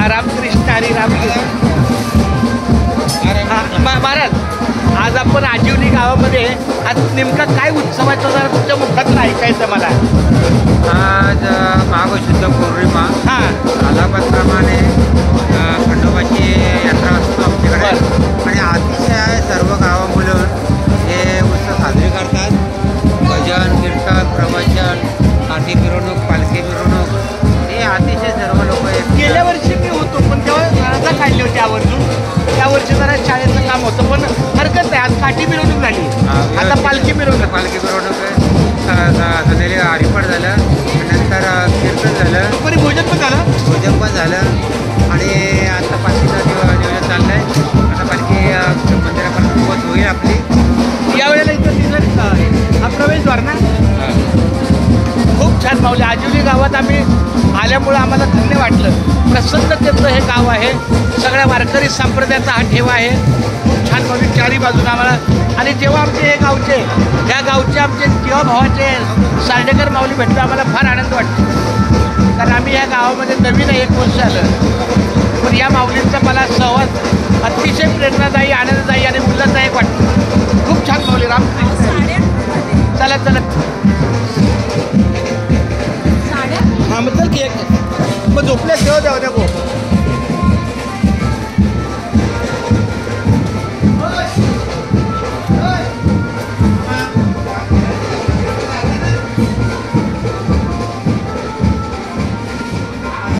रामकृष्ण हरी रामकृष्ण. महाराज, आज आपण आजिवली गावामध्ये आज नेमका काय उत्सवाचा जरा तुमच्या मुखातून ऐकायचं मला. आज माघशुद्ध पौर्णिमा. कालाप्रमाणे खंडोबाची यात्रा असतो आमच्याकडे आणि अतिशय सर्व गावं मिळून हे उत्सव साजरे करतात. भजन कीर्तन प्रवचन काठी मिरवणूक पालखी मिरवणूक हे अतिशय सर्व लोक. गेल्या वर्षी मी होतो पण तेव्हा रजा काढली होती आवर्जून. त्या वर्षी जरा शाळेचं काम होतं पण हरकत नाही. आज काठी मिरवणूक झाली, आता पालखी मिरवणूक. पालखी मिरवणूक झालेली हरिपाठ झालं नंतर कीर्तन झालं. दुपारी भोजन पण झालं. भोजन पण झालं आणि आता पालखीचं नियोजन चाललं आहे. आता पालखी मंदिरापर्यंत पोहोच होईल आपली. यावेळेला इथं दिलं हा प्रवेशद्वार ना. खूप छान माऊली. आजिवली गावात आम्ही आल्यामुळं आम्हाला धन्य वाटलं. प्रसन्नतेचं हे गाव आहे. सगळ्या वारकरी संप्रदायाचा हा ठेवा आहे. खूप छान माऊली चारी बाजूला आम्हाला. आणि जेव्हा आमचे हे गावचे ह्या गावचे आमचे जेव्हा भावाचे सार्डेकर माऊली भेटलो आम्हाला फार आनंद वाटतो. कारण आम्ही या गावामध्ये नवीन 1 वर्ष आलं पण या माऊलींचा मला सहवास अतिशय प्रेरणादायी आनंददायी आणि उल्हासदायक वाटतो.